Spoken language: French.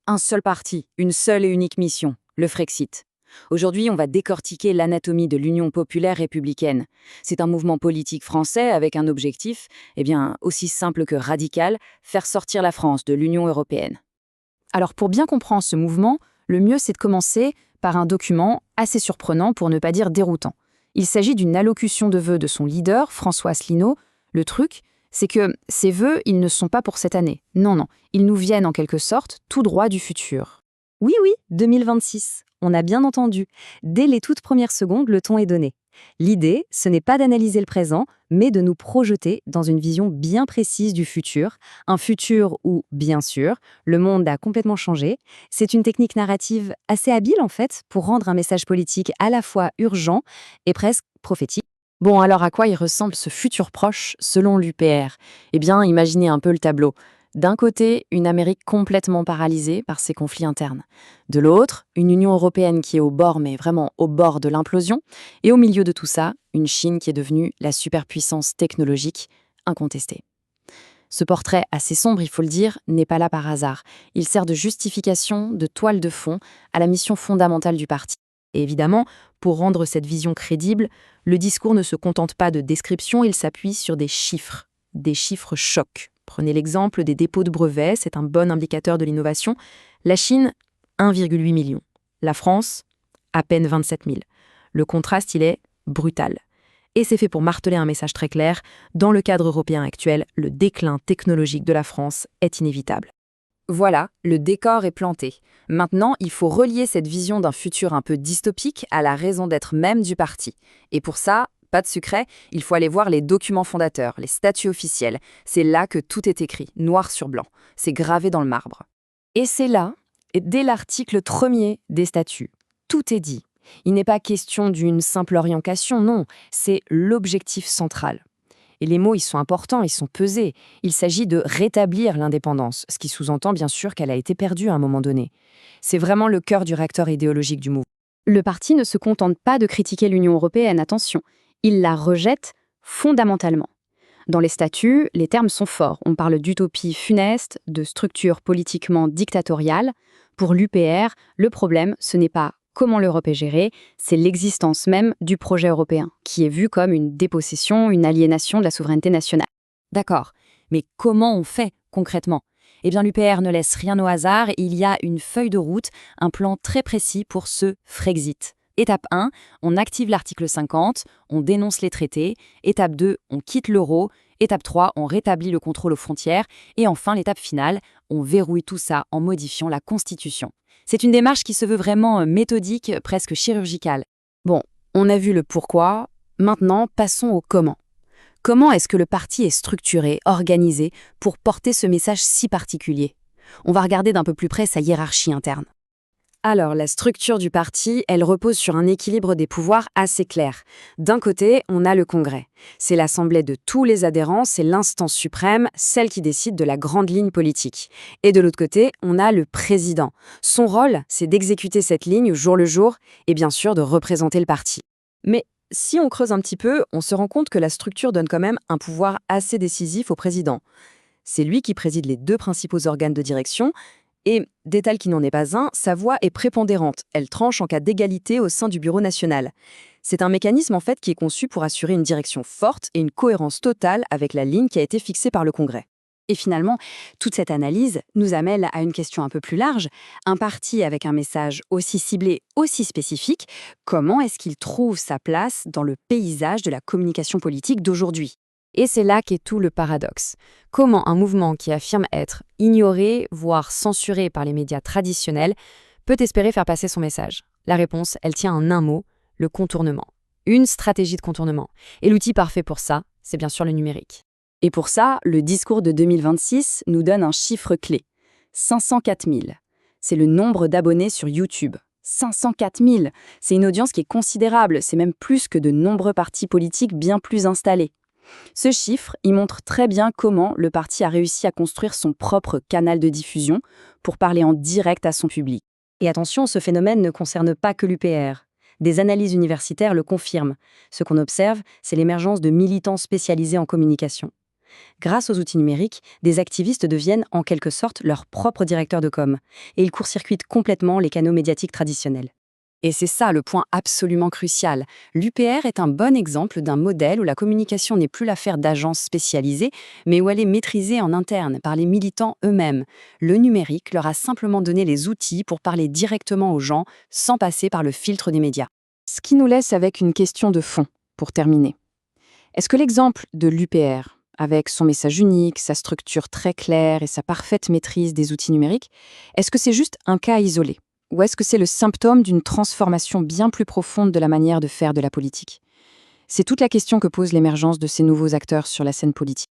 Un seul parti, une seule et unique mission, le Frexit. Aujourd'hui, on va décortiquer l'anatomie de l'Union populaire républicaine. C'est un mouvement politique français avec un objectif, aussi simple que radical, faire sortir la France de l'Union européenne. Alors pour bien comprendre ce mouvement, le mieux c'est de commencer par un document assez surprenant pour ne pas dire déroutant. Il s'agit d'une allocution de vœux de son leader, François Asselineau. Le truc, c'est que ces vœux, ils ne sont pas pour cette année. Non, non, ils nous viennent en quelque sorte tout droit du futur. Oui, oui, 2026. On a bien entendu. Dès les toutes premières secondes, le ton est donné. L'idée, ce n'est pas d'analyser le présent, mais de nous projeter dans une vision bien précise du futur. Un futur où, bien sûr, le monde a complètement changé. C'est une technique narrative assez habile, en fait, pour rendre un message politique à la fois urgent et presque prophétique. Bon, alors à quoi il ressemble ce futur proche selon l'UPR? Eh bien, imaginez un peu le tableau. D'un côté, une Amérique complètement paralysée par ses conflits internes. De l'autre, une Union européenne qui est au bord, mais vraiment au bord de l'implosion. Et au milieu de tout ça, une Chine qui est devenue la superpuissance technologique incontestée. Ce portrait assez sombre, il faut le dire, n'est pas là par hasard. Il sert de justification, de toile de fond à la mission fondamentale du parti. Et évidemment, pour rendre cette vision crédible, le discours ne se contente pas de descriptions, il s'appuie sur des chiffres chocs. Prenez l'exemple des dépôts de brevets, c'est un bon indicateur de l'innovation. La Chine, 1,8 million. La France, à peine 27 000. Le contraste, il est brutal. Et c'est fait pour marteler un message très clair. Dans le cadre européen actuel, le déclin technologique de la France est inévitable. Voilà, le décor est planté. Maintenant, il faut relier cette vision d'un futur un peu dystopique à la raison d'être même du parti. Et pour ça, pas de secret, il faut aller voir les documents fondateurs, les statuts officiels. C'est là que tout est écrit, noir sur blanc. C'est gravé dans le marbre. Et c'est là, dès l'article 1er des statuts, tout est dit. Il n'est pas question d'une simple orientation, non, c'est l'objectif central. Et les mots, ils sont importants, ils sont pesés. Il s'agit de rétablir l'indépendance, ce qui sous-entend bien sûr qu'elle a été perdue à un moment donné. C'est vraiment le cœur du réacteur idéologique du mouvement. Le parti ne se contente pas de critiquer l'Union européenne, attention. Il la rejette fondamentalement. Dans les statuts, les termes sont forts. On parle d'utopie funeste, de structure politiquement dictatoriale. Pour l'UPR, le problème, ce n'est pas comment l'Europe est gérée, c'est l'existence même du projet européen, qui est vu comme une dépossession, une aliénation de la souveraineté nationale. D'accord, mais comment on fait concrètement ? Eh bien, l'UPR ne laisse rien au hasard, il y a une feuille de route, un plan très précis pour ce Frexit. Étape 1, on active l'article 50, on dénonce les traités. Étape 2, on quitte l'euro. Étape 3, on rétablit le contrôle aux frontières. Et enfin, l'étape finale, on verrouille tout ça en modifiant la Constitution. C'est une démarche qui se veut vraiment méthodique, presque chirurgicale. Bon, on a vu le pourquoi, maintenant passons au comment. Comment est-ce que le parti est structuré, organisé, pour porter ce message si particulier? On va regarder d'un peu plus près sa hiérarchie interne. Alors, la structure du parti, elle repose sur un équilibre des pouvoirs assez clair. D'un côté, on a le Congrès. C'est l'assemblée de tous les adhérents, c'est l'instance suprême, celle qui décide de la grande ligne politique. Et de l'autre côté, on a le président. Son rôle, c'est d'exécuter cette ligne jour le jour et bien sûr de représenter le parti. Mais si on creuse un petit peu, on se rend compte que la structure donne quand même un pouvoir assez décisif au président. C'est lui qui préside les deux principaux organes de direction. Et, détail qui n'en est pas un, sa voix est prépondérante. Elle tranche en cas d'égalité au sein du Bureau national. C'est un mécanisme en fait qui est conçu pour assurer une direction forte et une cohérence totale avec la ligne qui a été fixée par le Congrès. Et finalement, toute cette analyse nous amène à une question un peu plus large. Un parti avec un message aussi ciblé, aussi spécifique, comment est-ce qu'il trouve sa place dans le paysage de la communication politique d'aujourd'hui ? Et c'est là qu'est tout le paradoxe. Comment un mouvement qui affirme être ignoré, voire censuré par les médias traditionnels, peut espérer faire passer son message? La réponse, elle tient en un mot, le contournement. Une stratégie de contournement. Et l'outil parfait pour ça, c'est bien sûr le numérique. Et pour ça, le discours de 2026 nous donne un chiffre clé. 504 000. C'est le nombre d'abonnés sur YouTube. 504 000. C'est une audience qui est considérable, c'est même plus que de nombreux partis politiques bien plus installés. Ce chiffre, il montre très bien comment le parti a réussi à construire son propre canal de diffusion pour parler en direct à son public. Et attention, ce phénomène ne concerne pas que l'UPR. Des analyses universitaires le confirment. Ce qu'on observe, c'est l'émergence de militants spécialisés en communication. Grâce aux outils numériques, des activistes deviennent en quelque sorte leur propre directeur de com, et ils court-circuitent complètement les canaux médiatiques traditionnels. Et c'est ça le point absolument crucial. L'UPR est un bon exemple d'un modèle où la communication n'est plus l'affaire d'agences spécialisées, mais où elle est maîtrisée en interne par les militants eux-mêmes. Le numérique leur a simplement donné les outils pour parler directement aux gens, sans passer par le filtre des médias. Ce qui nous laisse avec une question de fond, pour terminer. Est-ce que l'exemple de l'UPR, avec son message unique, sa structure très claire et sa parfaite maîtrise des outils numériques, est-ce que c'est juste un cas isolé? Ou est-ce que c'est le symptôme d'une transformation bien plus profonde de la manière de faire de la politique? C'est toute la question que pose l'émergence de ces nouveaux acteurs sur la scène politique.